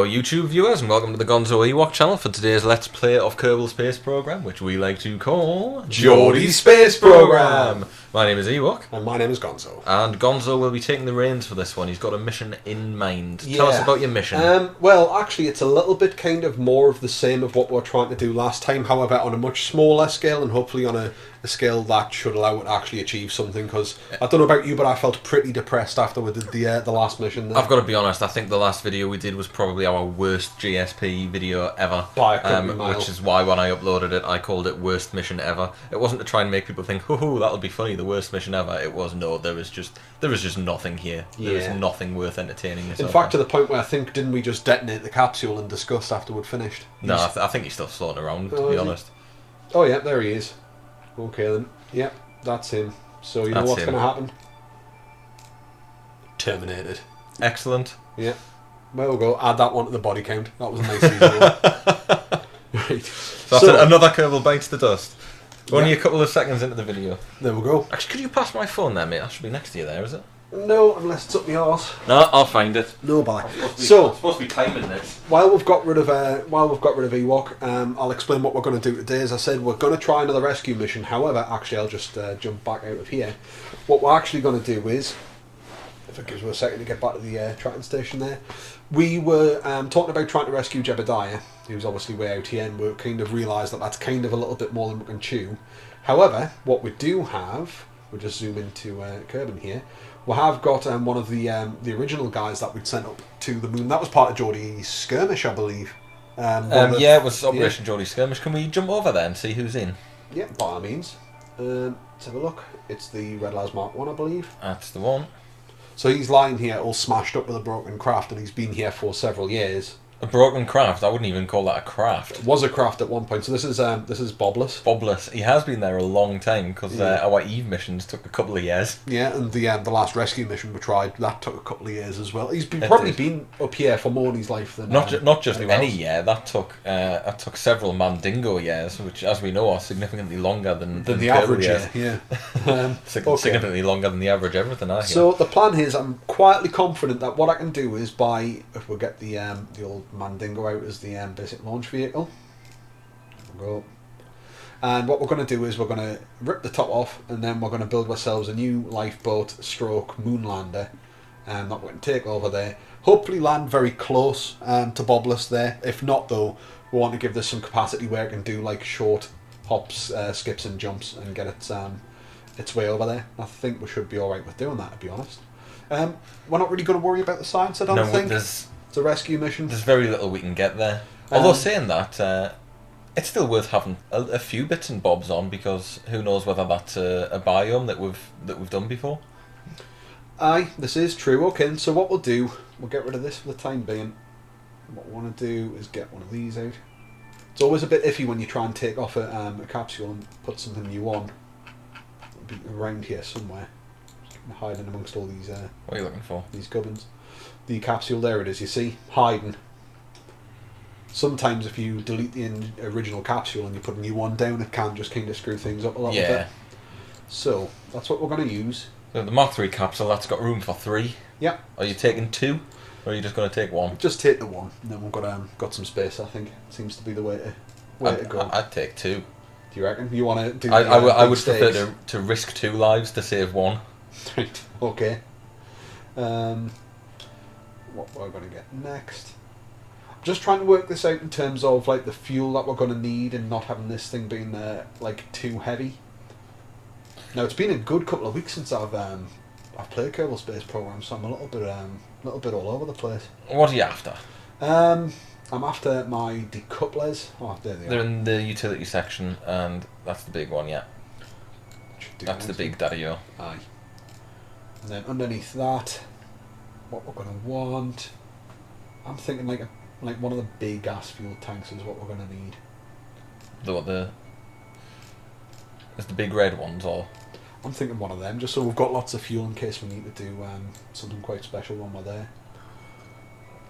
Hello YouTube viewers and welcome to the GonzoEwok channel for today's Let's Play of Kerbal Space Program, which we like to call Geordie Space Program. My name is Ewok. And my name is Gonzo. And Gonzo will be taking the reins for this one. He's got a mission in mind. Tell us about your mission. Well, actually, it's a little bit kind of more of the same of what we were trying to do last time, however, on a much smaller scale and hopefully on a scale that should allow it to actually achieve something, because I don't know about you, but I felt pretty depressed after we did the last mission there. I've got to be honest, I think the last video we did was probably our worst GSP video ever. By a country mile. Which is why when I uploaded it, I called it worst mission ever. It wasn't to try and make people think, hoo, that'll be funny, the worst mission ever. It was, no, there was just nothing here. There was nothing worth entertaining yourself. In fact, to the point where I think, didn't we just detonate the capsule and discuss after we'd finished? No, I think he's still floating around, to be honest. Oh yeah, there he is. Okay then. Yep, that's him. So you know what's going to happen? Terminated. Excellent. Yeah. Well, we'll go add that one to the body count. That was a nice easy one. Right. So another Kerbal bites the dust. Only a couple of seconds into the video. There we go. Actually, could you pass my phone there, mate? That should be next to you there, is it? No, unless it's up my arse. No, I'll find it. No bother. I'm So supposed to be timing this. while we've got rid of Ewok, I'll explain what we're going to do today. As I said, we're going to try another rescue mission. However, actually, I'll just jump back out of here. What we're actually going to do is, if it gives me a second to get back to the tracking station there, we were talking about trying to rescue Jebediah, who's obviously way out here, and we kind of realised that that's kind of a little bit more than we can chew. However, what we do have, we'll just zoom into Kerbin here. We have got one of the original guys that we'd sent up to the moon. That was part of Geordie's skirmish, I believe. Yeah, it was Operation Geordie Skirmish. Can we jump over there and see who's in? Yeah, by all means. Let's have a look. It's the Red Laz Mark 1, I believe. That's the one. So he's lying here all smashed up with a broken craft, and he's been here for several years. A broken craft? I wouldn't even call that a craft. It was a craft at one point. So this is Bobless. Bobless. He has been there a long time, because our Eve missions took a couple of years. Yeah, and the last rescue mission we tried, that took a couple of years as well. He's probably been up here for more in his life than not just any year. That took several Mandingo years, which, as we know, are significantly longer than the average year. Yeah, significantly longer than the average everything. I hear. So the plan is, I'm quietly confident that what I can do is if we get the old Mandingo out as the basic launch vehicle. There we go. And what we're going to do is we're going to rip the top off, and then we're going to build ourselves a new lifeboat stroke moonlander that we're going to take over there. Hopefully land very close to Bobless there. If not though, we want to give this some capacity where it can do like short hops, skips and jumps and get its way over there. I think we should be alright with doing that, to be honest. We're not really going to worry about the science, I don't think. It's a rescue mission. There's very little we can get there. Although saying that, it's still worth having a few bits and bobs on, because who knows whether that's a biome that we've done before. Aye, this is true. Okay, so what we'll do, we'll get rid of this for the time being. What we want to do is get one of these out. It's always a bit iffy when you try and take off a capsule and put something new on. It'll be around here somewhere, hiding amongst all these. What are you looking for? These gubbins. The capsule, there it is, you see, hiding. Sometimes if you delete the original capsule and you put a new one down, it can just kind of screw things up a little bit. So that's what we're going to use. So the Mark III capsule, that's got room for 3. Yep. Are you taking 2, or are you just going to take 1? Just take the 1, and then we've got some space. I think seems to be the way to go. I'd take 2. Do you reckon you want to do? I would prefer to risk 2 lives to save 1. Right. Okay. What we're going to get next. I'm just trying to work this out in terms of like the fuel that we're going to need and not having this thing being like too heavy. Now it's been a good couple of weeks since I've played Kerbal Space Program, so I'm a little bit all over the place. What are you after? I'm after my decouplers. Oh, there they are. They're in the utility section, and that's the big one. Yeah, that's the big daddy-o. Aye. And then underneath that, what we're going to want, I'm thinking like one of the big gas fuel tanks is what we're going to need. Is the big red ones, or? I'm thinking one of them, just so we've got lots of fuel in case we need to do something quite special when we're there.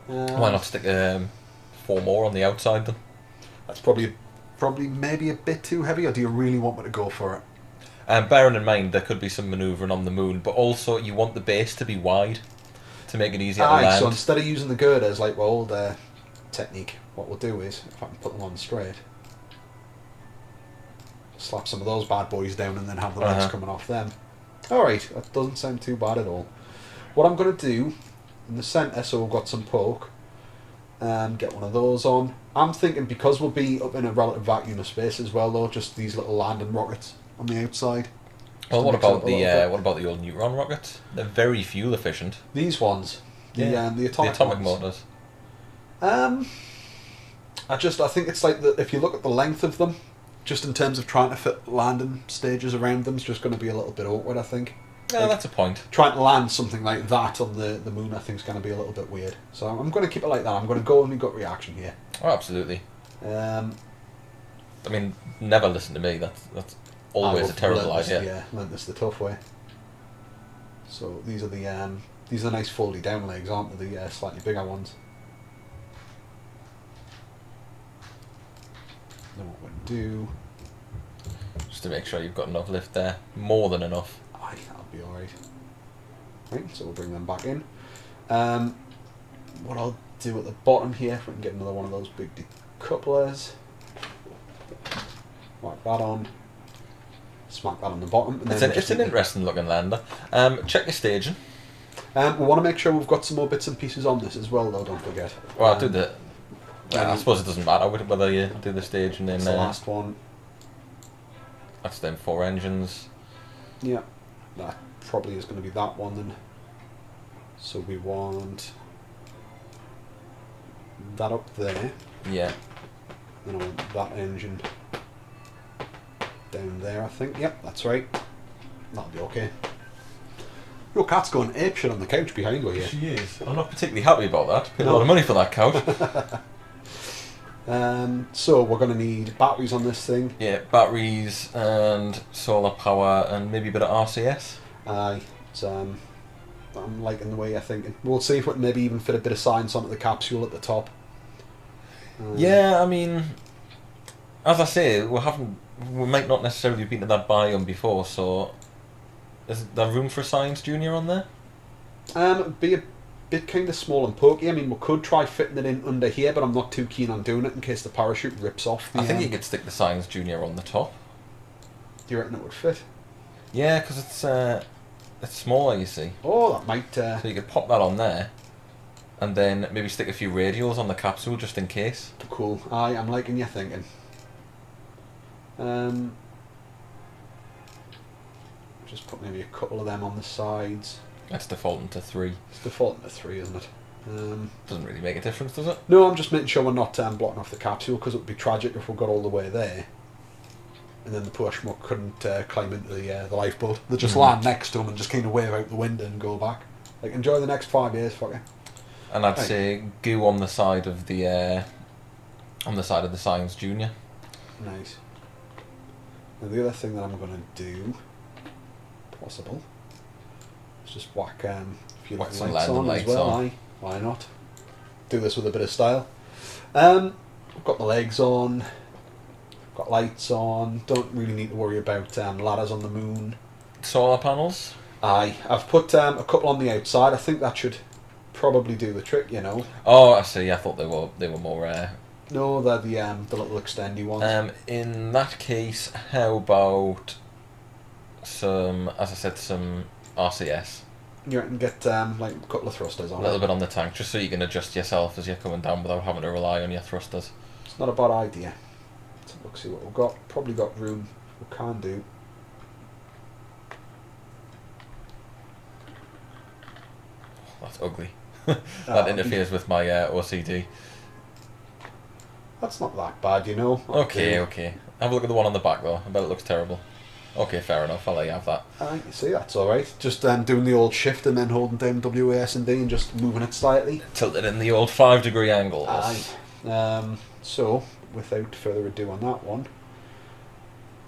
Why not stick 4 more on the outside then? That's probably maybe a bit too heavy, or do you really want me to go for it? Bearing in mind there could be some manoeuvring on the moon, but also you want the base to be wide to make it easier to land. So instead of using the girders like we're old technique. What we'll do is, if I can put them on straight, slap some of those bad boys down and then have the legs coming off them. Alright, that doesn't sound too bad at all. What I'm going to do in the centre, so we've got some poke, get one of those on. I'm thinking because we'll be up in a relative vacuum of space as well though, just these little landing rockets on the outside. Well, what about the old neutron rockets? They're very fuel efficient. These ones, the atomic ones. Motors. I think it's like if you look at the length of them, just in terms of trying to fit landing stages around them, it's just going to be a little bit awkward, I think. Yeah, like, that's a point. Trying to land something like that on the moon, I think, is going to be a little bit weird. So I'm going to keep it like that. I'm going to go with my gut reaction here. Oh, absolutely. I mean, never listen to me. That's always a terrible idea. Learned this the tough way. So these are the nice foldy down legs, aren't they? The slightly bigger ones. Then what we'll do, just to make sure you've got enough lift there, more than enough. Aye, that'll be alright. Right, so we'll bring them back in. What I'll do at the bottom here, if we can get another one of those big decouplers, whack that on, smack that on the bottom. And then it's an interesting looking lander. Check your staging. We want to make sure we've got some more bits and pieces on this as well, though. Don't forget. Well, I'll do the. I suppose it doesn't matter whether you do the stage and then... That's the last one. That's them 4 engines. Yeah, that probably is going to be that one then. So we want that up there. Yeah. Then I want that engine down there, I think. Yep, that's right. That'll be okay. Your cat's going apeshit on the couch behind you. She is. I'm not particularly happy about that. Paid a lot of money for that couch. So we're going to need batteries on this thing. Yeah, batteries and solar power and maybe a bit of RCS. Aye, I'm liking the way you're thinking. We'll see if we can maybe even fit a bit of science onto the capsule at the top. Yeah, I mean, as I say, we might not necessarily have been to that biome before, so is there room for a Science Junior on there? Be a bit kind of small and pokey. I mean, we could try fitting it in under here, but I'm not too keen on doing it in case the parachute rips off. I think you could stick the Science Junior on the top. Do you reckon it would fit? Yeah, because it's smaller, you see. Oh, that might... So you could pop that on there, and then maybe stick a few radials on the capsule just in case. Cool. Aye, I'm liking your thinking. Just put maybe a couple of them on the sides. That's defaulting to 3. It's defaulting to 3, isn't it? Doesn't really make a difference, does it? No, I'm just making sure we're not blocking off the capsule, because it would be tragic if we got all the way there and then the poor schmuck couldn't climb into the lifeboat. They just land next to him and just kind of wave out the window and go back. Like, enjoy the next 5 years, fucker. And I'd say goo on the side of the Science Junior. Nice. Now the other thing that I'm going to do, possible, is just whack a few lights on as well. Aye, why not? Do this with a bit of style. I've got the legs on, got lights on, don't really need to worry about ladders on the moon. Solar panels? Aye, I've put a couple on the outside. I think that should probably do the trick, you know. Oh, I see. I thought they were more No, they're the little extendy ones. In that case, how about some RCS? You can get like a couple of thrusters on a little bit on the tank, just so you can adjust yourself as you're coming down without having to rely on your thrusters. It's not a bad idea. Let's look, see what we've got. Probably got room. We can do. That's ugly. That interferes with my OCD. That's not that bad, you know. Okay. Have a look at the one on the back though. I bet it looks terrible. Okay, fair enough. I'll let you have that. You see, that's alright. Just doing the old shift and then holding down WASD and just moving it slightly. Tilted in the old 5-degree angles. Aye. So, without further ado on that one,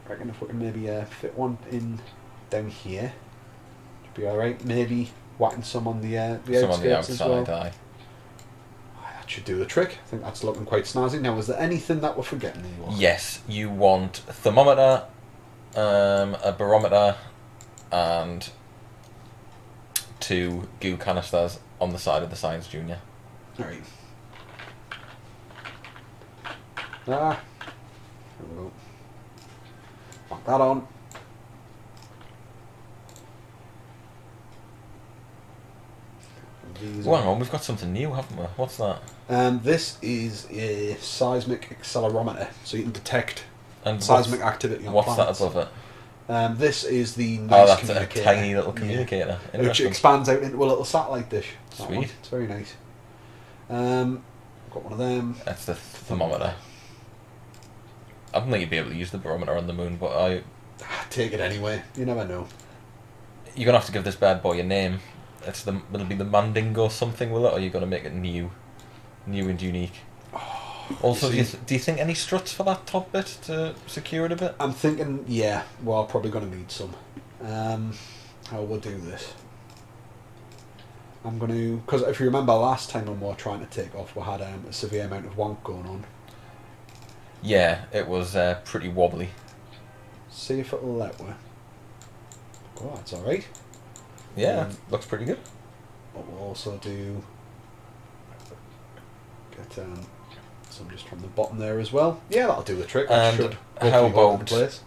I reckon if we can maybe fit one in down here, should be alright. Maybe whacking some on the outskirts some on the outside, as well. Aye. That should do the trick. I think that's looking quite snazzy. Now, is there anything that we're forgetting? Yes, you want a thermometer, a barometer, and 2 goo canisters on the side of the Science Junior. Alright. Ah, there we go. Back that on. Well, hang on, we've got something new, haven't we? What's that? This is a seismic accelerometer, so you can detect And seismic activity on what's planets. that above it? This is the Oh, nice that's a communicator. tiny little communicator. Which Interesting. expands out into a little satellite dish. That Sweet. one. It's very nice. Got one of them. That's the thermometer. I don't think you'd be able to use the barometer on the moon, but Take it anyway. You never know. you're gonna have to give this bad boy a name. It'll be the Mandingo something, will it? Or are you gonna make it new and unique? Also, do you think any struts for that top bit to secure it a bit? I'm thinking, yeah, well, I'm probably going to need some. How we'll do this. I'm going to, because if you remember last time when we were trying to take off, we had a severe amount of wank going on. Yeah, it was pretty wobbly. See if it'll let me. Oh, that's alright. Yeah, looks pretty good. What we'll also do, get some just from the bottom there as well. Yeah, that'll do the trick. That And should how hopefully hold about in place.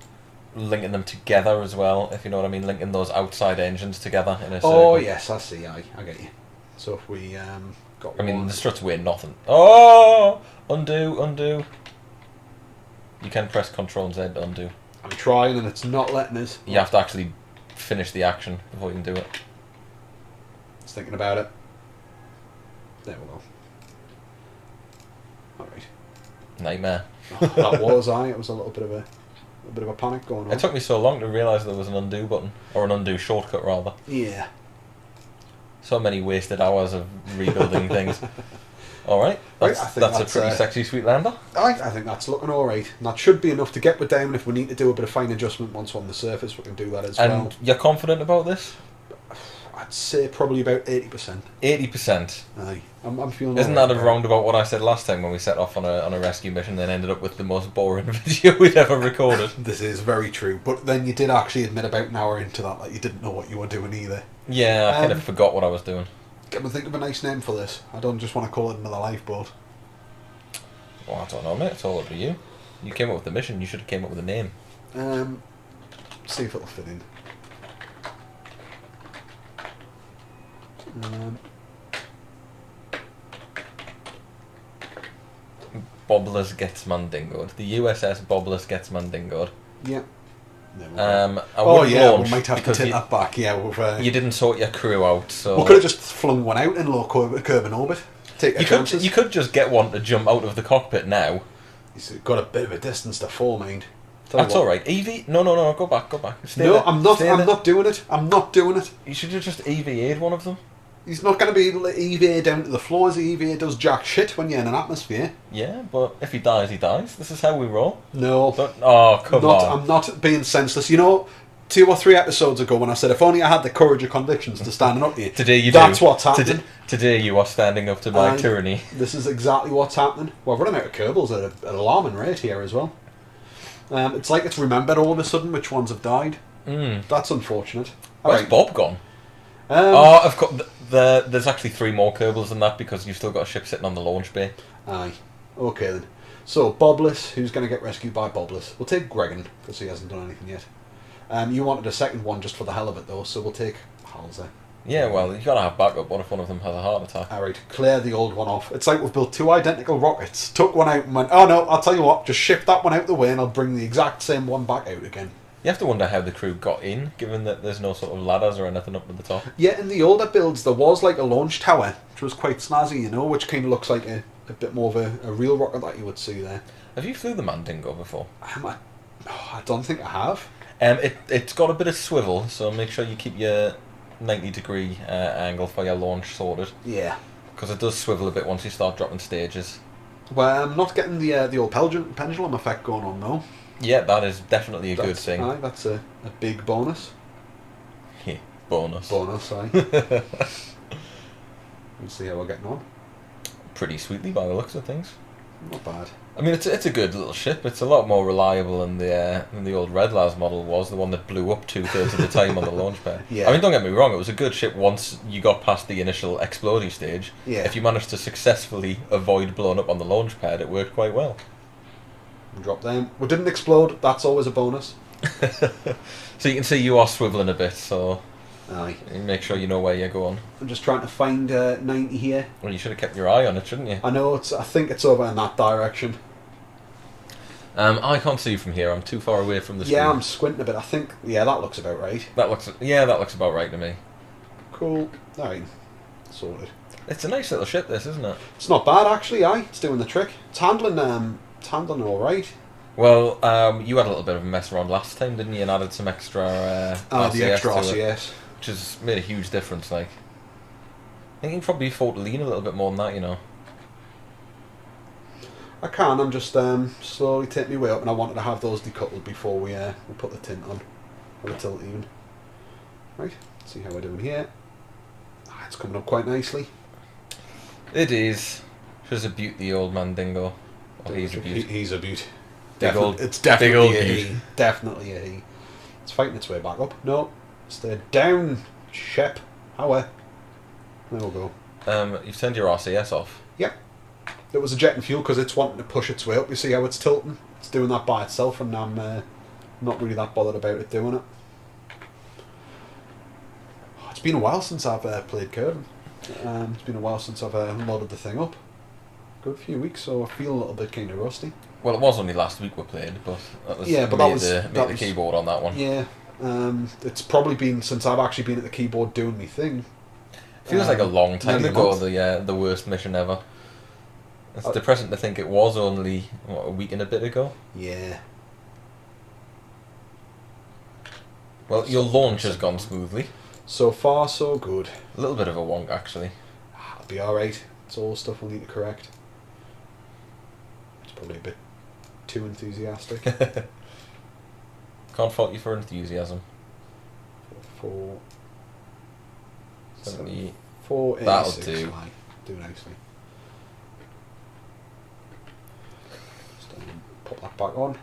linking them together as well, if you know what I mean? Linking those outside engines together in a circle. Oh yes, I see. I get you. So if we got I mean, one, the struts weigh nothing. Oh! Undo. You can press Control and Z to undo. I'm trying and it's not letting us. You have to actually finish the action before you can do it. Just thinking about it. There we go. Alright. Nightmare. That was it was a little bit of a panic going on. It took me so long to realise there was an undo button, or an undo shortcut rather. Yeah. So many wasted hours of rebuilding things. Alright, that's a pretty sexy sweet lander. I think that's looking alright. And that should be enough to get with down. If we need to do a bit of fine adjustment once we're on the surface, we can do that as well. And you're confident about this? I'd say probably about 80%. 80%. Aye. I'm feeling Isn't alright that about around about what I said last time when we set off on a rescue mission and then ended up with the most boring video we'd ever recorded? This is very true. But then you did actually admit about an hour into that you didn't know what you were doing either. Yeah, I kind of forgot what I was doing. Can we think of a nice name for this? I don't just want to call it another lifeboat. Well, I don't know, mate. It's all up to you. You came up with the mission. You should have came up with a name. See if it'll fit in. Bobblers gets Mandingoed. The USS Bobblers gets Mandingoed. Yeah. I we might have to take that back. Yeah, you didn't sort your crew out, so we could have just flung one out in low curve in orbit. Take chances. You could just get one to jump out of the cockpit now. He's got a bit of a distance to fall, mind. That's all right. EV? No. Go back. Stay no, there. I'm not. Stay I'm there. not doing it. I'm not doing it. You should have just EVA'd one of them. He's not going to be able to EVA down to the floor as the EVA does jack shit when you're in an atmosphere. Yeah, but if he dies, he dies. This is how we roll. No. Come on. I'm not being senseless. You know, 2 or 3 episodes ago when I said if only I had the courage or convictions to stand up to you. Today you That's do. what's happening. Today you are standing up to my tyranny. This is exactly what's happening. We're running out of cables at an alarming rate here as well. It's like it's remembered all of a sudden which ones have died. That's unfortunate. Where's Bob gone? Of course. There's actually 3 more cables than that because you've still got a ship sitting on the launch bay. Aye. Okay then. So, Bobless, who's going to get rescued by Bobless? We'll take Gregan, because he hasn't done anything yet. You wanted a second one just for the hell of it though, so we'll take Halsey. Yeah, well, you've got to have backup. What if one of them has a heart attack? Alright, clear the old one off. It's like we've built 2 identical rockets, took one out and went, oh no, I'll tell you what, just shift that one out the way and I'll bring the exact same one back out again. You have to wonder how the crew got in, given that there's no sort of ladders or anything up at the top. Yeah, in the older builds there was like a launch tower, which was quite snazzy, you know, which kind of looks like a bit more of a real rocket that you would see there. Have you flew the Mandingo before? I don't think I have. It's got a bit of swivel, so make sure you keep your 90-degree angle for your launch sorted. Yeah. Because it does swivel a bit once you start dropping stages. Well, I'm not getting the old pendulum effect going on though. Yeah, that is definitely a good thing. Aye, that's a big bonus. Yeah, bonus. Bonus, aye. We'll see how we're getting on. Pretty sweetly by the looks of things. Not bad. I mean, it's a good little ship. It's a lot more reliable than the old Red Lars model was, the one that blew up 2/3 of the time on the launch pad. Yeah. I mean, don't get me wrong, it was a good ship once you got past the initial exploding stage. Yeah. If you managed to successfully avoid blowing up on the launch pad, it worked quite well. And drop them. We didn't explode. That's always a bonus. So you can see you are swiveling a bit, so Aye. you make sure you know where you're going. I'm just trying to find 90 here. Well, you should have kept your eye on it, shouldn't you? I know I think it's over in that direction. I can't see from here. I'm too far away from the screen. Yeah, I'm squinting a bit. I think that looks about right. That looks about right to me. Cool. Alright. Sorted. It's a nice little ship, this, isn't it? It's not bad actually, aye. It's doing the trick. It's handling alright. Well, you had a little bit of a mess around last time, didn't you? And added some extra RCS the extra to RCS. it, which has made a huge difference. Like, I think you can probably afford to lean a little bit more than that, you know. I can. I'm just slowly taking my way up, and I wanted to have those decoupled before we put the tint on, or the tilt even. Right. Let's see how we're doing here. It's coming up quite nicely. It is. She's a beaut, the old man dingo. Oh, he's a beaut. He's a beaut. It's definitely big old a beaut. he. Definitely a he. It's fighting its way back up. No, stay down, ship. There we'll go. You've turned your RCS off. Yep. It was ejecting fuel because it's wanting to push its way up. You see how it's tilting? It's doing that by itself, and I'm not really that bothered about it doing it. It's been a while since I've played Curtain. It's been a while since I've loaded the thing up. Good few weeks, so I feel a little bit kind of rusty. Well, it was only last week we played, but that was the keyboard on that one. Yeah, it's probably been since I've actually been at the keyboard doing my thing. Feels like a long time nearly a ago. month. The worst mission ever. It's depressing to think it was only a week and a bit ago. Yeah. Well, your launch has gone smoothly. So far, so good. A little bit of a wonk, actually. It'll be alright. It's all stuff we'll need to correct. It's probably a bit too enthusiastic. Can't fault you for enthusiasm. 4 That'll do. Do nicely. Just pop that back on.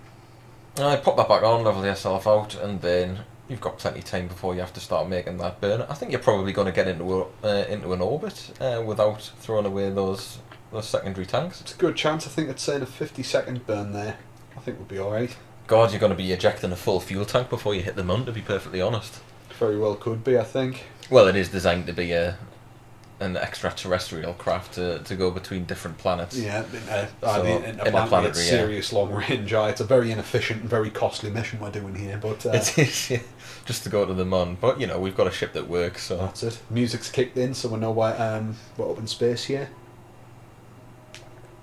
Pop that back on, level yourself out, and then you've got plenty of time before you have to start making that burn. I think you're probably going to get into an orbit without throwing away those secondary tanks. It's a good chance. I think it's saying a 50-second burn there. I think we'll be alright. God, you're going to be ejecting a full fuel tank before you hit the moon, to be perfectly honest. Very well could be, I think. Well, it is designed to be an extraterrestrial craft to go between different planets. Yeah, in a planetary, serious long range. It's a very inefficient and very costly mission we're doing here, but it is, yeah, just to go to the moon. But you know, we've got a ship that works, so that's it. Music's kicked in, so we know we're up in space here.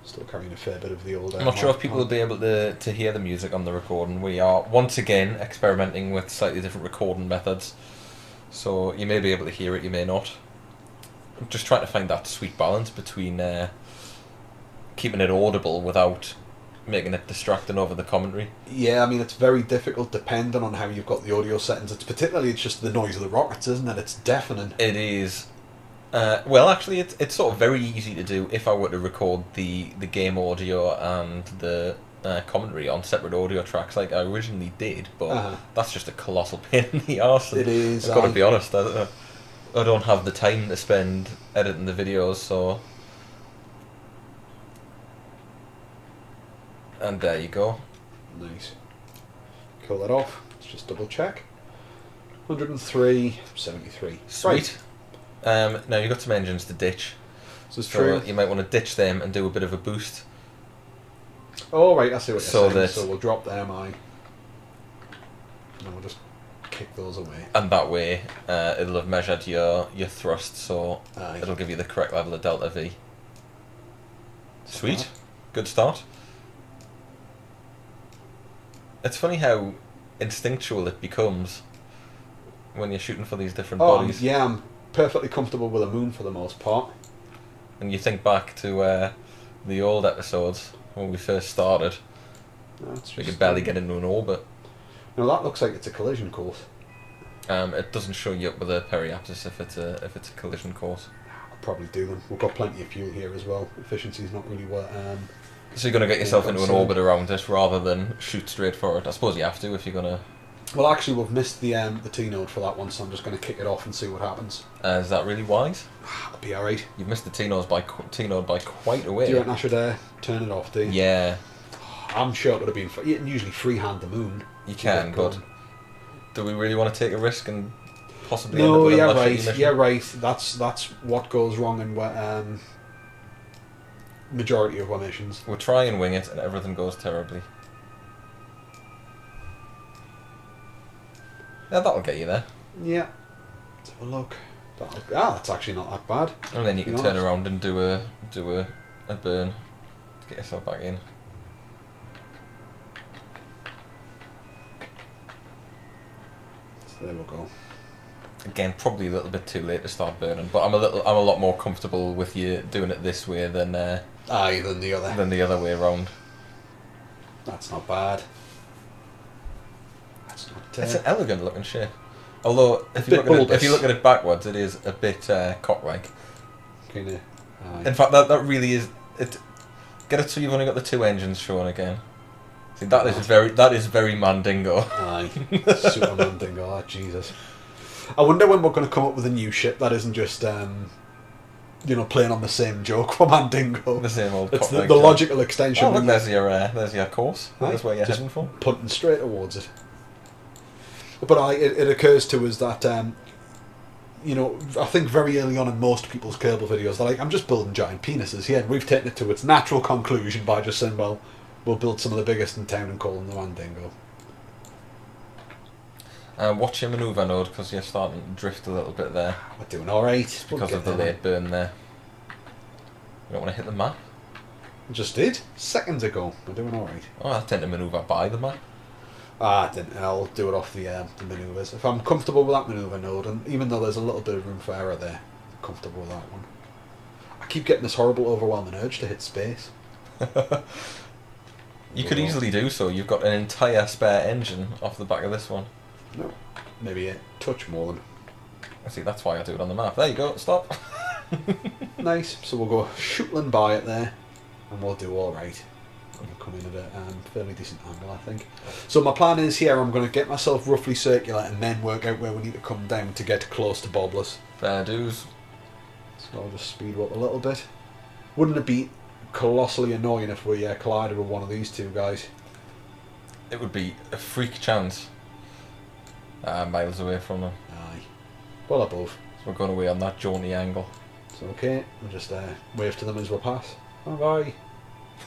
Still carrying a fair bit of the old. I'm not sure if people will be able to hear the music on the recording. We are once again experimenting with slightly different recording methods, so you may be able to hear it, you may not. I'm just trying to find that sweet balance between keeping it audible without making it distracting over the commentary. Yeah, I mean, it's very difficult depending on how you've got the audio settings. It's just the noise of the rockets, isn't it? It's deafening. It is. Well, actually, it's sort of very easy to do if I were to record the game audio and the commentary on separate audio tracks like I originally did, but that's just a colossal pain in the arse. It is. I've got to be honest. I don't have the time to spend editing the videos, so... And there you go. Nice. Kill that off. Let's just double check. 103.73. Sweet. Right. Now you've got some engines to ditch. So it's true. You might want to ditch them and do a bit of a boost. Oh, right, I see what you're saying. So we'll drop them, and then we'll just kick those away. And that way, it'll have measured your thrust, so it'll give you the correct level of delta V. Sweet. Good start. It's funny how instinctual it becomes when you're shooting for these different bodies. Yeah, I'm perfectly comfortable with a moon for the most part. And you think back to the old episodes when we first started. We could barely get into an orbit. No, that looks like it's a collision course. It doesn't show you up with a periapsis if it's a collision course. I'll probably do them. We've got plenty of fuel here as well. Efficiency's not really what. So you're going to get yourself into an orbit around it rather than shoot straight for it. I suppose you have to if you're going to... Well, actually, we've missed the T-node for that one, so I'm just going to kick it off and see what happens. Is that really wise? It'll be alright. You've missed the T-node by quite a way. Do you reckon I should turn it off, do you? Yeah. I'm sure it would have been. You can usually freehand the moon. You can, but do we really want to take a risk and possibly no, end up with yeah, another right, shitty mission? yeah, right. That's what goes wrong in majority of our missions. We'll try and wing it, and everything goes terribly. Yeah, that'll get you there. Yeah. Let's have a look. That's actually not that bad. And then you can turn around and do a burn to get yourself back in. So there we go. Again, probably a little bit too late to start burning, but I'm a lot more comfortable with you doing it this way than than the other. Than the other way around. That's not bad. That's not. It's an elegant looking ship. Although if you look at it backwards, it is a bit cock-like. Kinda. In fact, that really is it. Get it so you've only got the two engines showing again. See, that is very Mandingo. Aye, super Mandingo. Oh, Jesus. I wonder when we're going to come up with a new ship that isn't just playing on the same joke for Mandingo. The same old. It's the logical extension. Oh, look, there's your course. That's where you're heading for. Punting straight towards it. But it occurs to us that I think very early on in most people's Kerbal videos, they're like, I'm just building giant penises here, and we've taken it to its natural conclusion by just saying, well, we'll build some of the biggest in town and call them the Mandingo. Watch your manoeuvre node, because you're starting to drift a little bit there. We're doing alright. Because of the late burn there. You don't want to hit the map? I just did. Seconds ago. We're doing alright. Oh, I tend to manoeuvre by the map. I'll do it off the manoeuvres. If I'm comfortable with that manoeuvre node, and even though there's a little bit of room for error there, I'm comfortable with that one. I keep getting this horrible overwhelming urge to hit space. You could easily do so. You've got an entire spare engine off the back of this one. No, maybe a touch more than. I see, that's why I do it on the map. There you go, stop. Nice, so we'll go shooting by it there, and we'll do alright. We'll come in at a fairly decent angle, I think. So my plan is here, I'm going to get myself roughly circular and then work out where we need to come down to get close to Bobless. Fair dues. So I'll just speed up a little bit. Wouldn't it be colossally annoying if we collided with one of these two guys? It would be a freak chance. Miles away from them. Aye. Well above. So we're going away on that jaunty angle. It's okay. We'll just wave to them as we pass. Bye bye.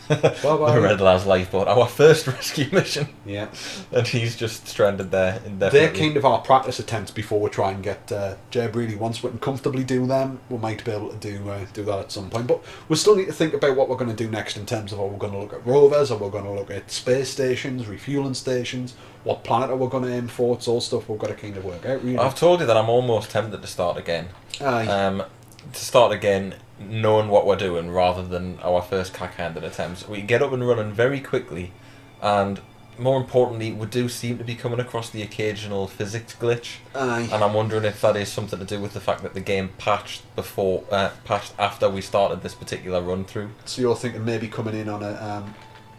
Bye bye. Red Laz lifeboat, our first rescue mission. Yeah. And he's just stranded there indefinitely. They're kind of our practice attempts before we try and get Jeb. Really, once we can comfortably do them, we might be able to do that at some point. But we still need to think about what we're going to do next in terms of are we going to look at rovers, are we going to look at space stations, refueling stations, what planet are we going to aim for? It's all stuff we've got to kind of work out. Really. I've told you that I'm almost tempted to start again. Aye. To start again, knowing what we're doing rather than our first cack-handed attempts. We get up and running very quickly, and more importantly, we do seem to be coming across the occasional physics glitch. Aye. And I'm wondering if that is something to do with the fact that the game patched after we started this particular run through. So you're thinking maybe coming in on a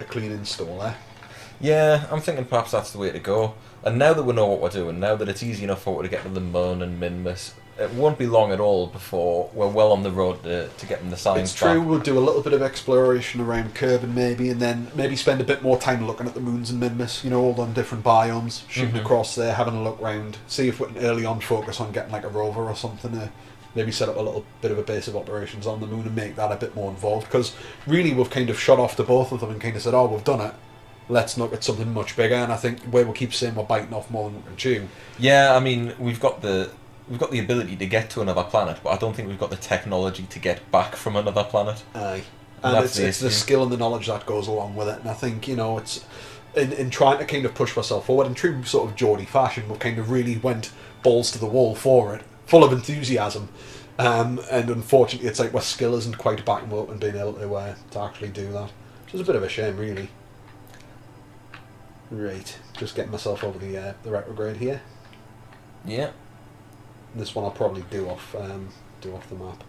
clean install, eh? Yeah, I'm thinking perhaps that's the way to go. And now that we know what we're doing, now that it's easy enough for us to get to the Mun and Minmus, it won't be long at all before we're well on the road to getting the signs It's true, back. we'll do a little bit of exploration around Kerbin maybe, and then maybe spend a bit more time looking at the moons and Minmus, all on different biomes, shooting across there, having a look round, see if we can early on focus on getting like a rover or something to maybe set up a little bit of a base of operations on the moon and make that a bit more involved, because really we've kind of shot off to both of them and kind of said, oh, we've done it. Let's look at something much bigger, and I think where we keep saying we're biting off more than we can chew. Yeah, I mean, we've got the ability to get to another planet, but I don't think we've got the technology to get back from another planet. Aye. And it's the skill and the knowledge that goes along with it, and I think, it's in trying to kind of push myself forward in true sort of Geordie fashion, we kind of really went balls to the wall for it, full of enthusiasm. And unfortunately, it's like my skill isn't quite backing up and being able to actually do that, which is a bit of a shame, really. Right, just getting myself over the retrograde here. Yeah. This one I'll probably do off the map.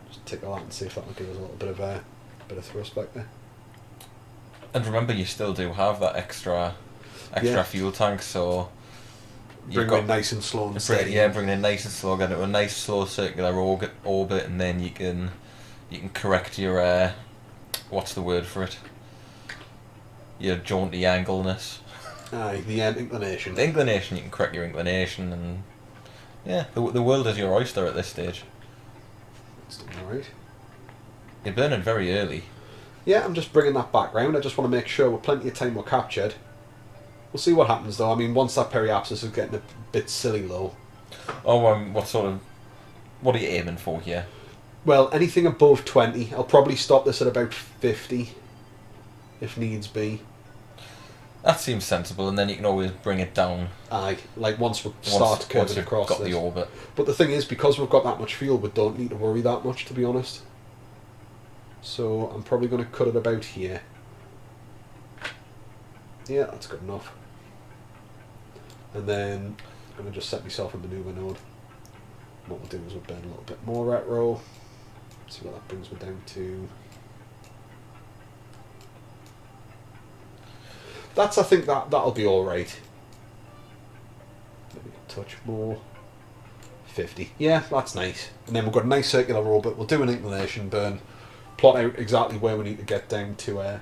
Just tickle that and see if that will give us a little bit of thrust back there. And remember, you still do have that extra fuel tank, so bring it nice and slow and steady. Yeah, bring it nice and slow, get it to a nice slow circular orbit, and then you can correct your what's the word for it? your jaunty angleness. Aye, the inclination. The inclination, you can correct your inclination, and yeah, the world is your oyster at this stage. That's doing alright. You're burning very early. Yeah, I'm just bringing that back round. I just want to make sure with plenty of time we're captured. We'll see what happens though. I mean, once that periapsis is getting a bit silly low. Oh, what are you aiming for here? Well, anything above 20. I'll probably stop this at about 50, if needs be. That seems sensible, and then you can always bring it down. Aye, like once we start curving across got this. the orbit. But the thing is, because we've got that much fuel, we don't need to worry that much, to be honest. So I'm probably going to cut it about here. Yeah, that's good enough. And then I'm going to just set myself a manoeuvre node. What we'll do is we'll burn a little bit more retro. See what that brings me down to. That's, I think that'll be alright. Maybe a touch more. 50. Yeah, that's nice. And then we've got a nice circular orbit. We'll do an inclination burn. Plot out exactly where we need to get down to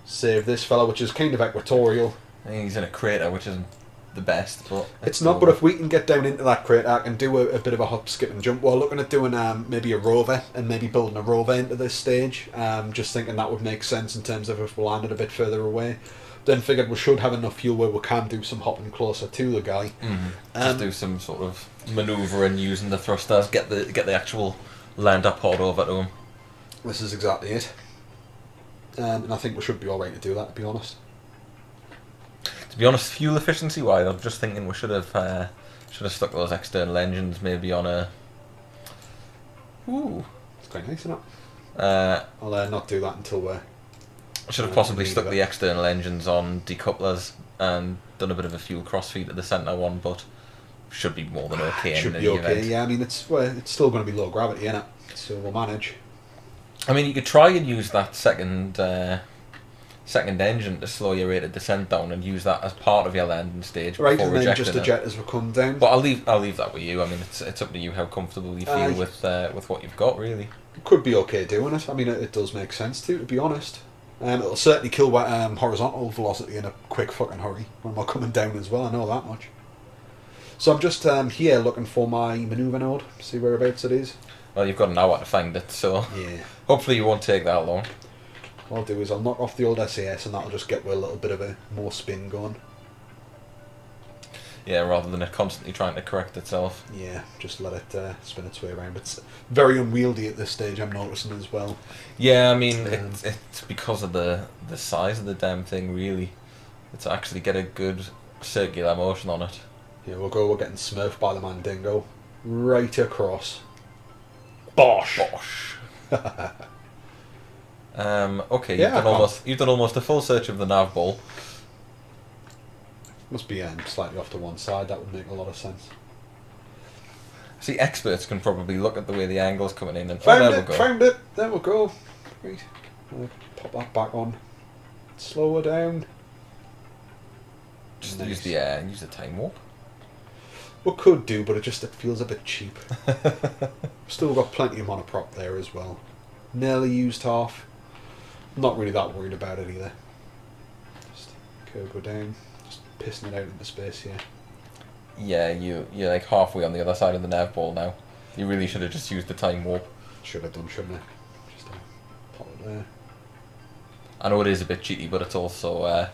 save this fella, which is kind of equatorial. I think he's in a crater, which isn't the best, but it's not. But if we can get down into that crater, I can do a bit of a hop, skip, and jump. We're looking at doing maybe a rover and maybe building a rover into this stage. Just thinking that would make sense in terms of if we landed a bit further away. Then figured we should have enough fuel where we can do some hopping closer to the guy. Just do some sort of manoeuvring using the thrusters, get the actual lander pod over to him. This is exactly it. And I think we should be alright to do that, to be honest. To be honest, fuel efficiency wise, I'm just thinking we should have stuck those external engines maybe on a. Ooh, it's quite nice, isn't it? I'll not do that until we're. Should have possibly stuck the external engines on decouplers and done a bit of a fuel crossfeed at the centre one, but should be more than okay. Should be okay. Event. Yeah, I mean it's still going to be low gravity, isn't it? So we'll manage. I mean, you could try and use that second engine to slow your rate of descent down and use that as part of your landing stage. Right, and then just eject as we come down. But I'll leave that with you. I mean, it's up to you how comfortable you feel with what you've got, really. It could be okay doing it. I mean, it does make sense to be honest. It'll certainly kill horizontal velocity in a quick fucking hurry when we're coming down as well. I know that much. So I'm just here looking for my manoeuvre node. See whereabouts it is. Well, you've got an hour to find it, so yeah. Hopefully you won't take that long. What I'll do is I'll knock off the old SAS and that'll just get with a little bit of a more spin going. Yeah, rather than it constantly trying to correct itself. Yeah, just let it spin its way around. It's very unwieldy at this stage, I'm noticing as well. Yeah, I mean, it's because of the size of the damn thing, really. It's actually get a good circular motion on it. Yeah, we're getting smurfed by the Mandingo. Right across. Bosh! Bosh! Okay, yeah, you've done almost a full search of the nav ball. Must be slightly off to one side, that would make a lot of sense. See, experts can probably look at the way the angle's coming in and found it, there we go. Right, pop that back on. Slow her down. Just nice. use the time warp. We could do, but it feels a bit cheap. Still got plenty of monoprop there as well. Nearly used half. Not really that worried about it either. Just go down. Pissing it out into space here. Yeah, you're like halfway on the other side of the nav ball now. You really should have just used the time warp. Should have done, shouldn't I? Just pop it there. I know it is a bit cheaty, but it's also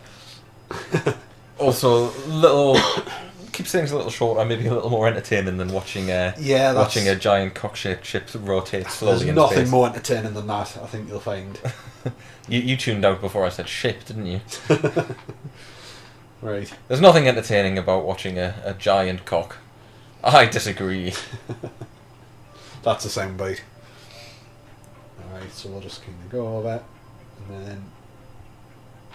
also little keeps things a little shorter, maybe a little more entertaining than watching watching a giant cock-shaped ship rotate slowly. There's nothing more entertaining than that, I think you'll find. you tuned out before I said ship, didn't you? Right. There's nothing entertaining about watching a giant cock. I disagree. That's a soundbite. Alright, so we'll just kind of go over it. And then...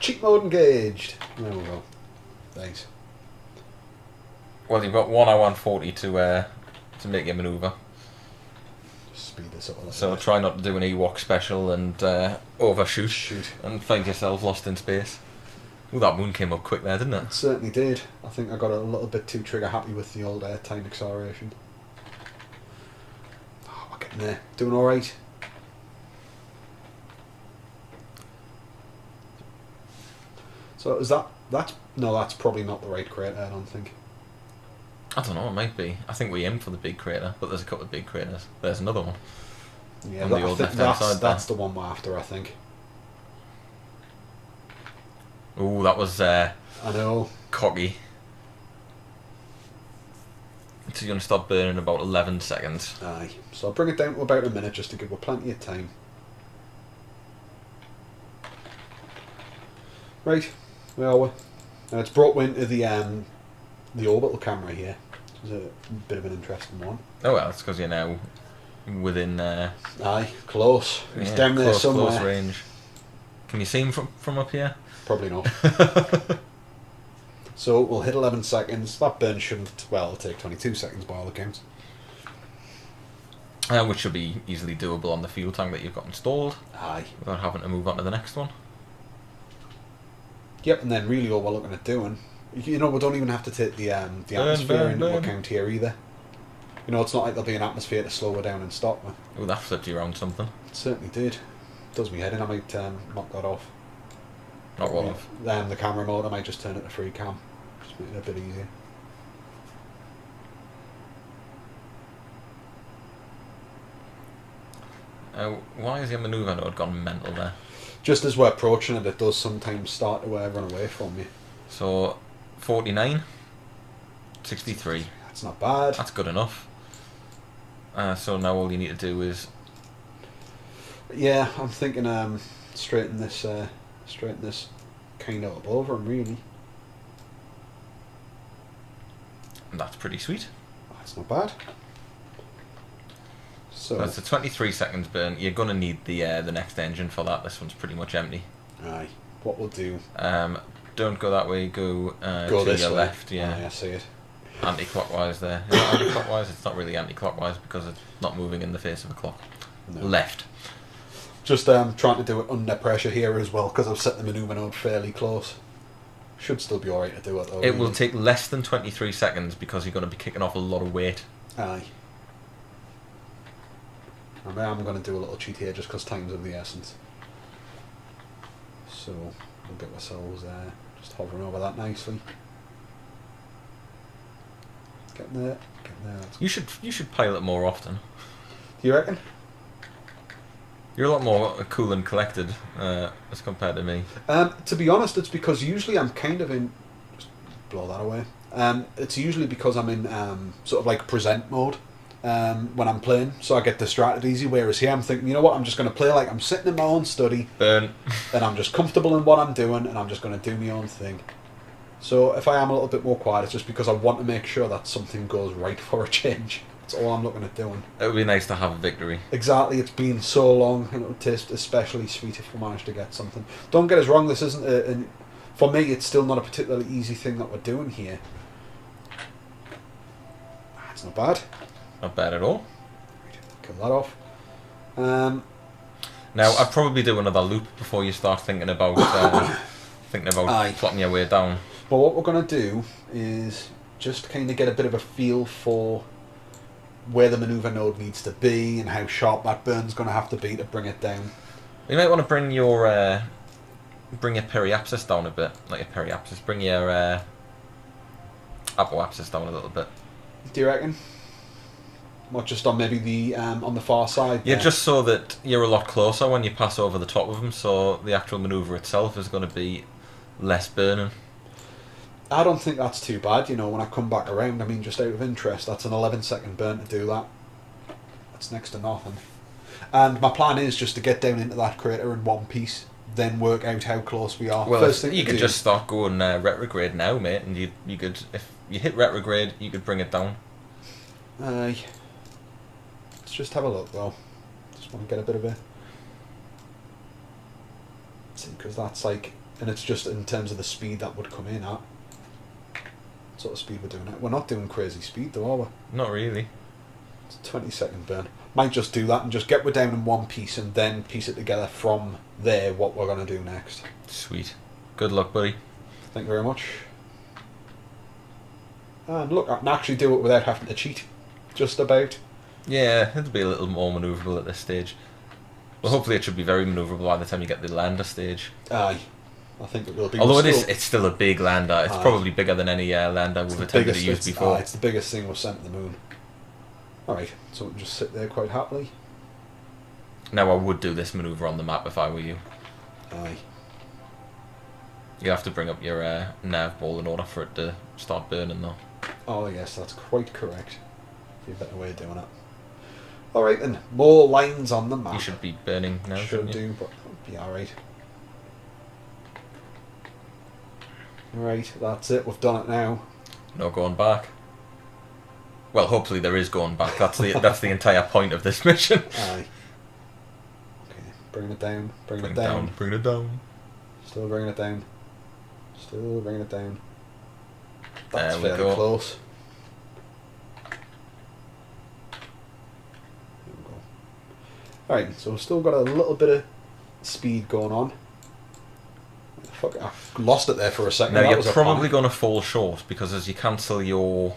cheat mode engaged! There we go. Thanks. Well, you've got 1 hour and 40 to make your manoeuvre. Just speed this up a little So bit. try not to do an Ewok special and overshoot and find yourself lost in space. Ooh, that moon came up quick there, didn't it? It certainly did. I think I got a little bit too trigger happy with the old time acceleration. Oh, we're getting there. Doing alright. So is that's no, that's probably not the right crater, I don't think. I don't know, it might be. I think we aimed for the big crater, but there's a couple of big craters. There's another one. Yeah, On the old left-hand side that's there. the one we're after, I think. Ooh, that was I know. cocky. So you're going to stop burning in about 11 seconds. Aye. So I'll bring it down to about a minute just to give us plenty of time. Right, where are we? Now it's brought me into the orbital camera here. Which is a bit of an interesting one. Oh well, it's because you're now within Aye, close. It's yeah, down there close, somewhere. close range. Can you see him from up here? Probably not. So we'll hit 11 seconds. That burn shouldn't, well, it'll take 22 seconds by all accounts. Which should be easily doable on the fuel tank that you've got installed, Aye. without having to move on to the next one. Yep, and then really all we're looking at doing, you know, we don't even have to take the atmosphere into account here either. You know, it's not like there'll be an atmosphere to slow her down and stop her. Oh, that flipped you around something. It certainly did. Does me head in, I might knock that off. Not well off. The camera mode, I might just turn it to free cam. Just make it a bit easier. Why has your manoeuvre node gone mental there? Just as we're approaching it, it does sometimes start to run away from you. So, 49, 63. That's not bad. That's good enough. So now all you need to do is... Yeah, I'm thinking straighten this kind of up over him, really. And that's pretty sweet. That's not bad. So That's a 23 seconds burn. You're going to need the next engine for that. This one's pretty much empty. aye, what we'll do? Don't go that way, go Go to this your way. left, yeah. Aye, I see it. Anti-clockwise there. Is it anti-clockwise? It's not really anti-clockwise because it's not moving in the face of a clock. No. Left. Just trying to do it under pressure here as well because I've set the manoeuvre node fairly close. Should still be alright to do it though. It will take less than 23 seconds because you're going to be kicking off a lot of weight. Aye. And I'm going to do a little cheat here just because time's of the essence. So we'll get ourselves just hovering over that nicely. Getting there. That's You should pilot more often. Do you reckon? You're a lot more cool and collected as compared to me. To be honest, it's because usually I'm kind of in... Just blow that away. It's usually because I'm in sort of like present mode when I'm playing, so I get distracted easy, whereas here I'm thinking, you know what, I'm just going to play like I'm sitting in my own study, Burn. and I'm just comfortable in what I'm doing, and I'm just going to do my own thing. So if I am a little bit more quiet, it's just because I want to make sure that something goes right for a change. That's all I'm looking at doing. It would be nice to have a victory. Exactly, it's been so long, and it would taste especially sweet if we managed to get something. Don't get us wrong, this isn't for me, it's still not a particularly easy thing that we're doing here. That's not bad. Not bad at all. Kill that off. Now, I'd probably do another loop before you start thinking about Aye. plotting your way down. But what we're going to do is just kind of get a bit of a feel for where the manoeuvre node needs to be and how sharp that burn's going to have to be to bring it down. You might want to bring your periapsis down a bit. Not your periapsis, bring your apoapsis down a little bit. Do you reckon? Not just on maybe the on the far side. Yeah, there. just so that you're a lot closer when you pass over the top of them, so the actual manoeuvre itself is going to be less burning. I don't think that's too bad, you know, when I come back around. I mean, just out of interest, that's an 11-second burn to do that. That's next to nothing. And my plan is just to get down into that crater in one piece, then work out how close we are. Well, First thing you to could do- just start going retrograde now, mate, and you could, if you hit retrograde, you could bring it down. Aye. Let's just have a look, though. Just want to get a bit of a... See, because that's like... And it's just in terms of the speed that would come in at. What sort of speed we're doing it. We're not doing crazy speed, though, are we? Not really. It's a 20-second burn. Might just do that and just get we're down in one piece and then piece it together from there what we're going to do next. Sweet. Good luck, buddy. Thank you very much. And look, I can actually do it without having to cheat. Just about. Yeah, it'll be a little more manoeuvrable at this stage. Well, hopefully it should be very manoeuvrable by the time you get the lander stage. Aye. I think it will be. Although it's still a big lander. It's Aye. probably bigger than any lander we've attempted to use before. It's the biggest thing we've sent to the moon. Alright, so we can just sit there quite happily. Now I would do this manoeuvre on the map if I were you. Aye. You have to bring up your nav ball in order for it to start burning though. Oh yes, that's quite correct. Be a better way of doing it. Alright then, more lines on the map. You should be burning now, Should shouldn't you? do, but it'll be alright. Right, that's it, we've done it now. No going back. Well, hopefully there is going back. That's the entire point of this mission. Aye. Okay, bring it down, bring it down. down. Bring it down. Still bringing it down. Still bringing it down. That's There we fairly go. close. There we go. Alright, so we've still got a little bit of speed going on. Fuck, I lost it there for a second. Now That you're was a probably panic. going to fall short because as you cancel your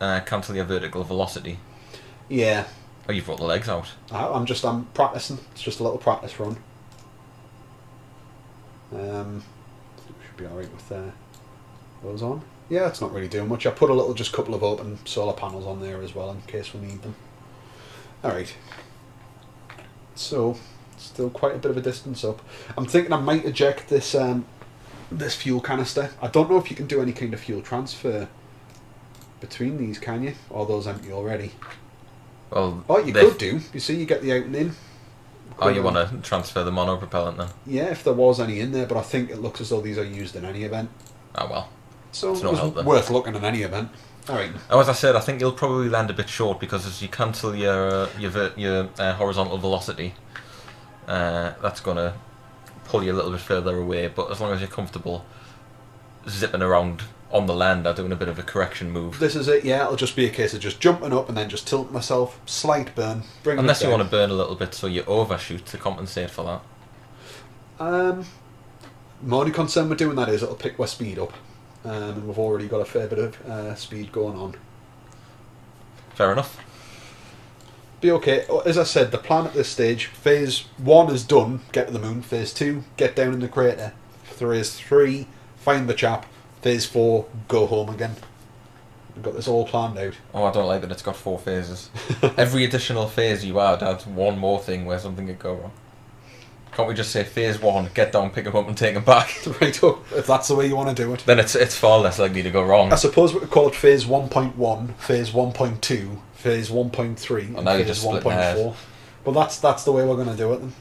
vertical velocity. Yeah. Oh, you've brought the legs out. I'm practicing. It's just a little practice run. Should be alright with those on. Yeah, it's not really doing much. I put just couple of open solar panels on there as well in case we need them. Alright. So, still quite a bit of a distance up. I'm thinking I might eject this this fuel canister. I don't know if you can do any kind of fuel transfer between these, can you? Or are those empty already? Well, Oh, you could do. You see, you get the out and in. Oh, you want to transfer the monopropellant then? Yeah, if there was any in there, but I think it looks as though these are used in any event. Oh well. So It's it no was help then. worth looking in any event. Alright. Oh, as I said, I think you'll probably land a bit short because as you cancel your horizontal velocity, that's going to pull you a little bit further away. But as long as you're comfortable zipping around on the lander, doing a bit of a correction move. This is it, yeah. It'll just be a case of just jumping up and then just tilting myself, slight burn, bring Unless it you down. want to burn a little bit so you overshoot to compensate for that. My only concern with doing that is it'll pick my speed up. And we've already got a fair bit of speed going on. Fair enough. Be okay. As I said, the plan at this stage, phase 1 is done, get to the moon. Phase 2, get down in the crater. Phase 3, find the chap. Phase 4, go home again. We've got this all planned out. Oh, I don't like that it's got 4 phases. Every additional phase you add adds one more thing where something could go wrong. Can't we just say phase 1, get down, pick him up and take him back? Right up, if that's the way you want to do it. Then it's far less likely to go wrong. I suppose we could call it phase 1.1, phase 1.2, phase 1.3, And and now you're phase just splitting hairs. 1.4. But that's the way we're going to do it then.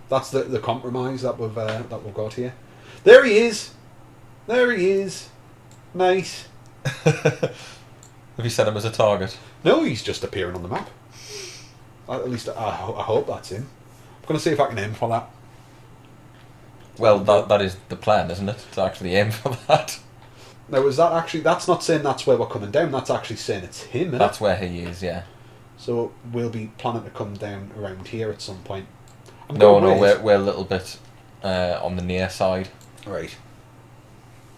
That's the compromise that we've got here. There he is. There he is. Nice. Have you set him as a target? No, he's just appearing on the map. At least I hope that's him. I'm going to see if I can aim for that. Well, that is the plan, isn't it? To actually aim for that. Now, is that actually... That's not saying that's where we're coming down. That's actually saying it's him, isn't That's it? where he is, yeah. So we'll be planning to come down around here at some point. No, we're a little bit on the near side. Right.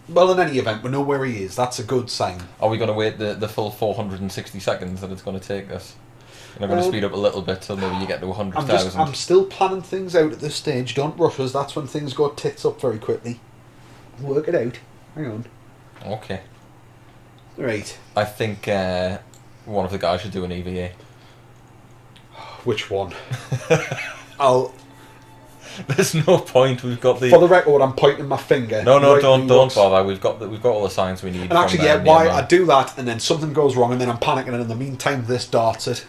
Well, in any event, we know where he is. That's a good sign. Are we going to wait the full 460 seconds that it's going to take us? You're not going to speed up a little bit till maybe you get to 100,000. I'm still planning things out at this stage. Don't rush us. That's when things go tits up very quickly. Work it out. Hang on. Okay. Right. I think one of the guys should do an EVA. Which one? I'll... There's no point. We've got the. For the record, I'm pointing my finger. No, right don't looks. bother. We've got all the signs we need. And actually, yeah, why I do that, and then something goes wrong, and then I'm panicking, and in the meantime, this darts it.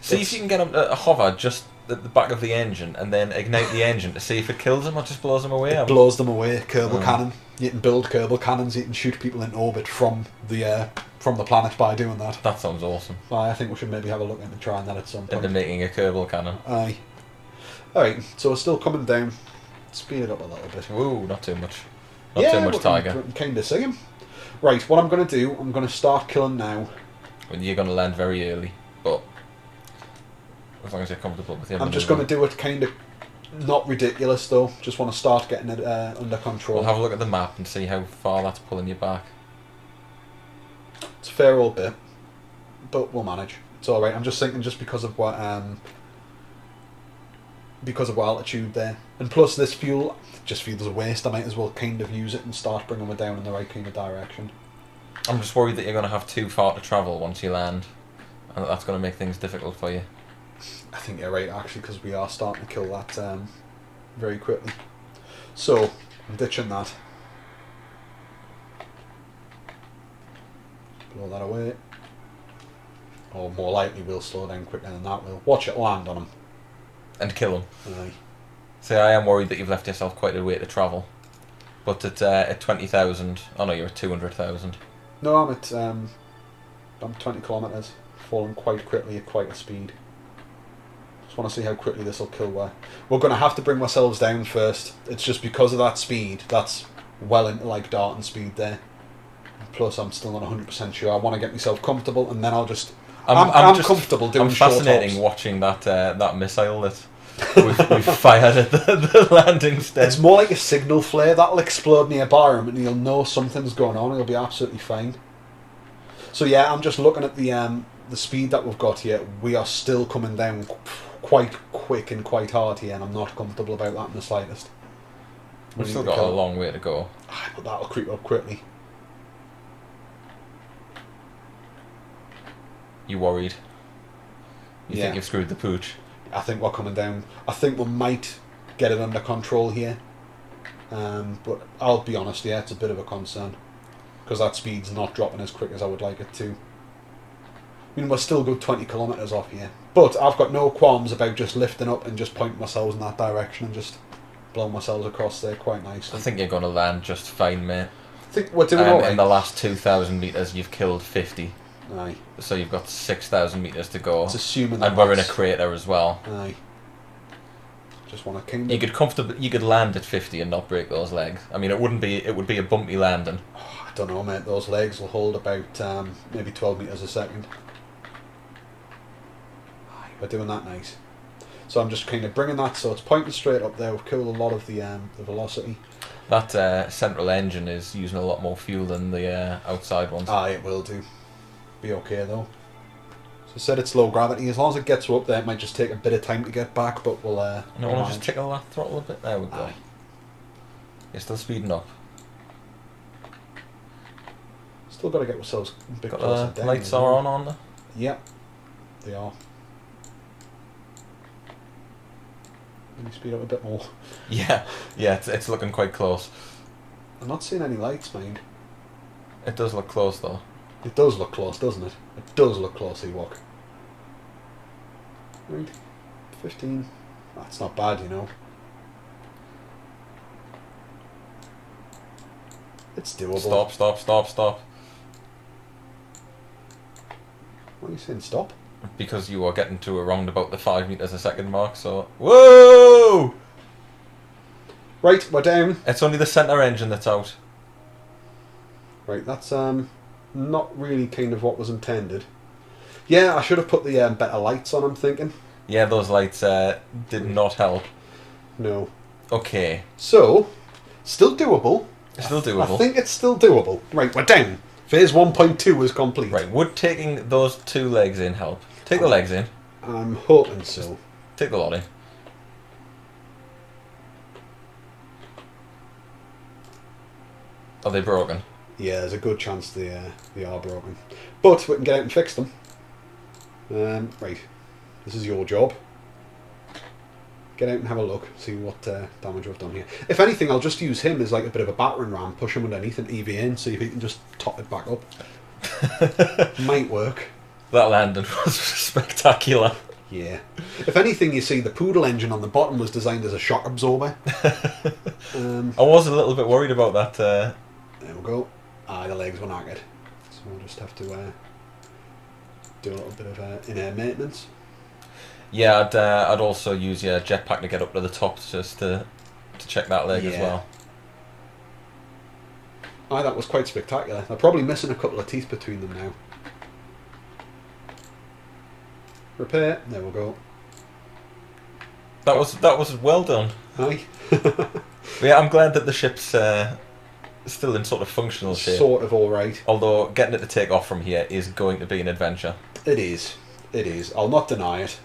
See if you can get him to hover just at the back of the engine, and then ignite the engine to see if it kills him or just blows him away. It blows them away. Kerbal cannon. You can build Kerbal cannons. You can shoot people in orbit from the planet by doing that. That sounds awesome. I think we should maybe have a look into trying that at some point. Into making a Kerbal cannon. Aye. Alright, so we're still coming down. Speed it up a little bit. Ooh, not too much. Not too much, Tiger. We can kind of see him. Right, what I'm going to do, I'm going to start killing now. Well, you're going to land very early, but as long as you're comfortable with him. I'm just going to do it kind of not ridiculous though. Just want to start getting it under control. We'll have a look at the map and see how far that's pulling you back. It's a fair old bit, but we'll manage. It's alright. I'm just thinking just because of what because of altitude there. And plus this fuel just feels a waste. I might as well kind of use it and start bringing it down in the right kind of direction. I'm just worried that you're going to have too far to travel once you land, and that's going to make things difficult for you. I think you're right, actually, because we are starting to kill that very quickly. So, I'm ditching that. Blow that away. Or more likely we'll slow down quicker than that will. Watch it land on him. And kill him. Aye. So I am worried that you've left yourself quite a way to travel. But at 20,000... Oh no, you're at 200,000. No, I'm 20 kilometres. Falling quite quickly at quite a speed. Just want to see how quickly this will kill where. We're going to have to bring ourselves down first. It's just because of that speed. That's well into like darting speed there. Plus I'm still not 100% sure. I want to get myself comfortable and then I'll just... I'm just comfortable doing short hops. I'm fascinating watching that missile that we've fired at the landing stage. It's more like a signal flare. That'll explode nearby him and he'll know something's going on. He'll be absolutely fine. So yeah, I'm just looking at the speed that we've got here. We are still coming down quite quick and quite hard here, and I'm not comfortable about that in the slightest. We've still got a long way to go. But that'll creep up quickly. You worried? You think you've screwed the pooch? I think we're coming down. I think we might get it under control here. But I'll be honest, yeah, it's a bit of a concern. Because that speed's not dropping as quick as I would like it to. I mean, we're still good 20 kilometres off here. But I've got no qualms about just lifting up and just pointing ourselves in that direction and just blowing ourselves across there quite nicely. I think you're going to land just fine, mate. I think we're doing alright. In the last 2,000 metres, you've killed 50. Aye. So you've got 6,000 metres to go. It's assuming that and we're in a crater as well. Aye. Just want to kind of... You could land at 50 and not break those legs. I mean, it would be a bumpy landing. I don't know, mate. Those legs will hold about maybe 12 metres a second. Aye, we're doing that nice. So I'm just kind of bringing that so it's pointing straight up there. We've killed a lot of the velocity. That central engine is using a lot more fuel than the outside ones. Aye, it will do. Be okay though. So I said it's low gravity. As long as it gets up there, it might just take a bit of time to get back, but we'll... No, we'll just tickle that throttle a bit. There we go. Aye. You're still speeding up. Still got to get ourselves a bit got closer the down. lights are on there? Yep, they are. Let me speed up a bit more. Yeah, it's looking quite close. I'm not seeing any lights, mind. It does look close though. It does look close, doesn't it? It does look close, Ewok. Right, 15. That's not bad, you know. It's doable. Stop. Why are you saying stop? Because you are getting to around about the 5 metres a second mark, so... Whoa! Right, we're down. It's only the centre engine that's out. Right, that's not really kind of what was intended. Yeah, I should have put the better lights on, I'm thinking. Yeah, those lights did not help. No. Okay. So, still doable. Still doable. I think it's still doable. Right, we're down. Phase 1.2 is complete. Right, would taking those 2 legs in help? Take the legs in. I'm hoping so. Take the lot in. Are they broken? Yeah, there's a good chance they are broken. But we can get out and fix them. Right, this is your job. Get out and have a look, see what damage we've done here. If anything, I'll just use him as like a bit of a battering ram, push him underneath and EV in, see if he can just top it back up. Might work. That landing was spectacular. Yeah. If anything, you see, the Poodle engine on the bottom was designed as a shock absorber. I was a little bit worried about that. There we go. The legs were knackered. So we'll just have to do a little bit of in-air maintenance. Yeah, I'd also use jetpack to get up to the top just to check that leg as well. That was quite spectacular. They're probably missing a couple of teeth between them now. Repair. There we go. That was well done. Aye. Yeah, I'm glad that the ship's still in sort of functional shape. Sort of alright. Although getting it to take off from here is going to be an adventure. It is. It is. I'll not deny it.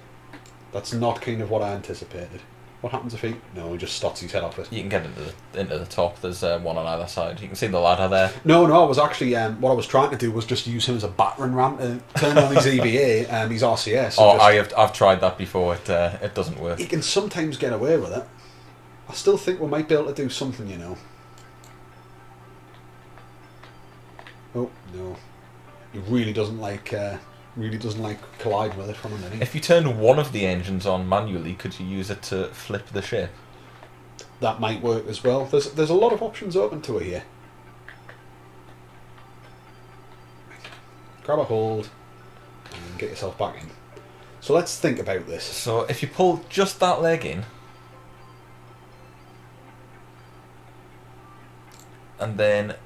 That's not kind of what I anticipated. What happens if he... No, he just stots his head off it. You can get into the top. There's one on either side. You can see the ladder there. No, I was actually... what I was trying to do was just use him as a battering ram to turn on his EVA and his RCS. Oh, I've tried that before. It doesn't work. You can sometimes get away with it. I still think we might be able to do something, you know. Oh, no. He really doesn't like colliding with it from underneath. If you turned one of the engines on manually, could you use it to flip the ship? That might work as well. There's a lot of options open to it here. Grab a hold and get yourself back in. So let's think about this. So if you pull just that leg in, and then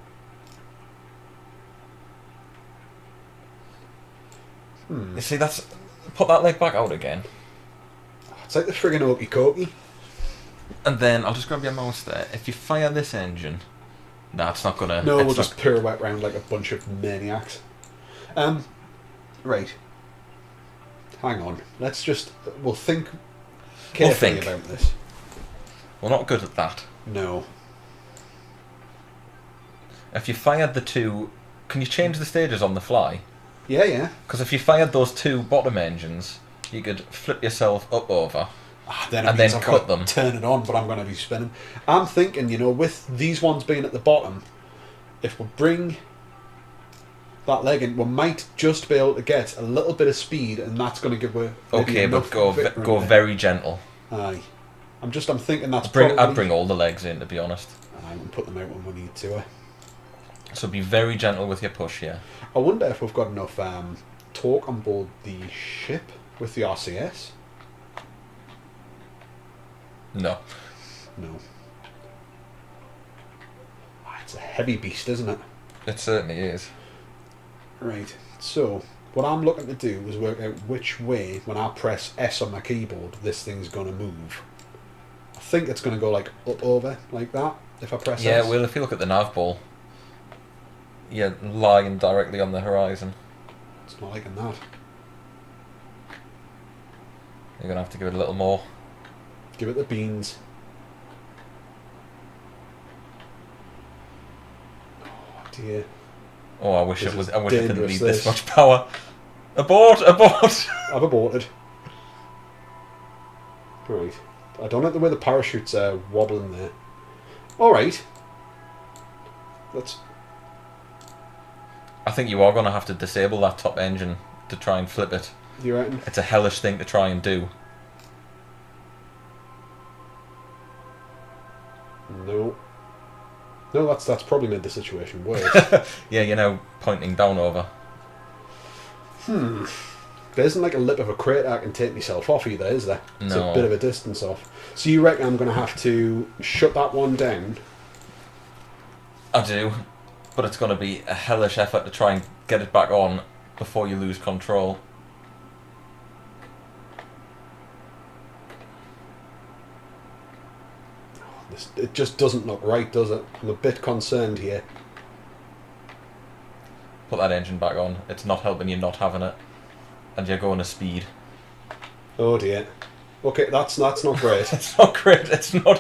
you see, that's... Put that leg back out again. It's like the friggin' okey cokey. And then, I'll just grab your mouse there. If you fire this engine... Nah, it's not gonna... No, we'll just pirouette around like a bunch of maniacs. Right. Hang on. Let's just... We'll think carefully about this. We're not good at that. No. If you fired the two... Can you change the stages on the fly? Yeah. Because if you fired those two bottom engines, you could flip yourself up over then and then cut them. Turn it on, but I'm going to be spinning. I'm thinking, you know, with these ones being at the bottom, if we bring that leg in, we might just be able to get a little bit of speed, and that's going to give us... Okay, but go very gentle. Aye. I'm thinking that's I'd bring all the legs in, to be honest. I can put them out when we need to. So be very gentle with your push, yeah. I wonder if we've got enough torque on board the ship with the RCS. No. It's a heavy beast, isn't it? It certainly is. Right, so what I'm looking to do is work out which way, when I press S on my keyboard, this thing's going to move. I think it's going to go like up over, like that, if I press S. Yeah, well, if you look at the nav ball, you're lying directly on the horizon. It's not liking that. You're going to have to give it a little more. Give it the beans. Oh dear. Oh, I wish it didn't need this much power. Abort! I've aborted. Right. I don't like the way the parachute's wobbling there. Alright. I think you are going to have to disable that top engine to try and flip it. You reckon? It's a hellish thing to try and do. No, that's probably made the situation worse. Yeah, you're now pointing down over. There isn't like a lip of a crater I can take myself off either, is there? It's No. a bit of a distance off. So you reckon I'm going to have to shut that one down? I do, but it's going to be a hellish effort to try and get it back on before you lose control. It just doesn't look right, does it? I'm a bit concerned here. Put that engine back on. It's not helping you not having it. And you're going to speed. Oh dear. Okay, that's not great. It's not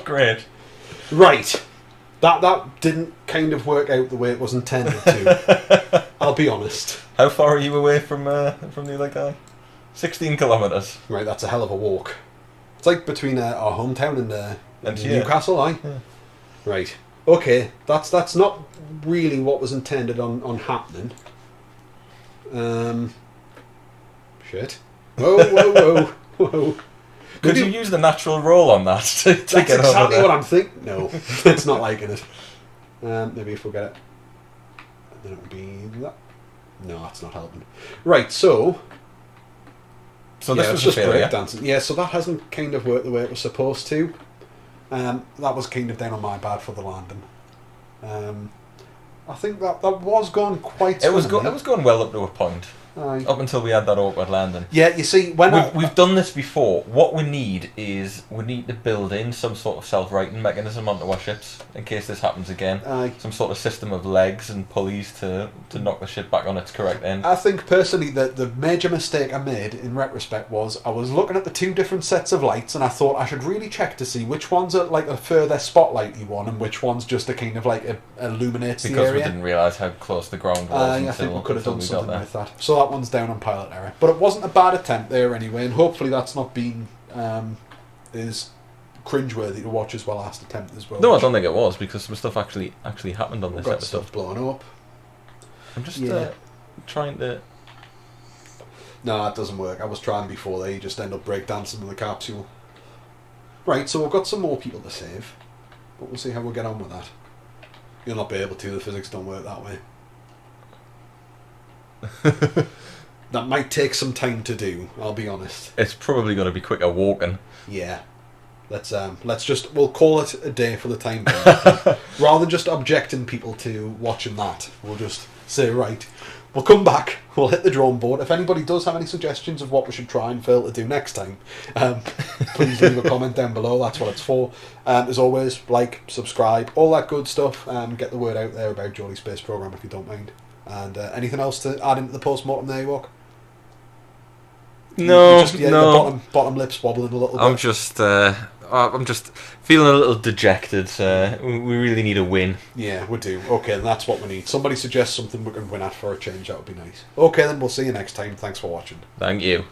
great. Right. That didn't kind of work out the way it was intended to. I'll be honest. How far are you away from the other guy? 16 kilometres. Right, that's a hell of a walk. It's like between our hometown and Newcastle, aye? Yeah. Right. Okay, that's not really what was intended on happening. Shit. Whoa. Could you use the natural roll on that to That's get over exactly there? what I'm thinking. No, it's not liking it. Maybe if we get it, then it would be that. No, that's not helping. Right, so This was just a failure. breakdancing. Yeah, so that hasn't kind of worked the way it was supposed to. That was kind of down on my bad for the landing. I think that was going quite. It was swimmingly. going well up to a point. Aye. Up until we had that awkward landing. Yeah, you see, when We've done this before. What we need is we need to build in some sort of self-righting mechanism onto our ships in case this happens again. Aye. Some sort of system of legs and pulleys to knock the ship back on its correct end. I think personally that the major mistake I made in retrospect was I was looking at the two different sets of lights and I thought I should really check to see which one's like a further spotlighty one and which one's just a kind of like illuminates the Because area. we didn't realise how close the ground was I think we could have done something there. with that. So that one's down on pilot error. But it wasn't a bad attempt there anyway, and hopefully that's not been is cringeworthy to watch as well last attempt as well. No, I don't think it was because some stuff actually happened on We've this got episode. stuff blowing up. I'm just Yeah. trying to. No, that doesn't work. I was trying before there. You just end up breakdancing with the capsule. Right, so we've got some more people to save, but we'll see how we'll get on with that. You'll not be able to. The physics don't work that way. That might take some time to do. I'll be honest. It's probably going to be quicker walking. Yeah. We'll call it a day for the time being. Rather than just objecting people to watching that, we'll just say, right, we'll come back, we'll hit the drawing board. If anybody does have any suggestions of what we should try and fail to do next time, please leave a comment down below. That's what it's for. As always, like, subscribe, all that good stuff. Get the word out there about Geordie Space Program if you don't mind. And anything else to add into the post-mortem there, Ewok? No, no. The bottom lip's wobbling a little bit. I'm just feeling a little dejected. We really need a win. Yeah, we do. Okay, then that's what we need. Somebody suggests something we can win at for a change. That would be nice. Okay, then we'll see you next time. Thanks for watching. Thank you.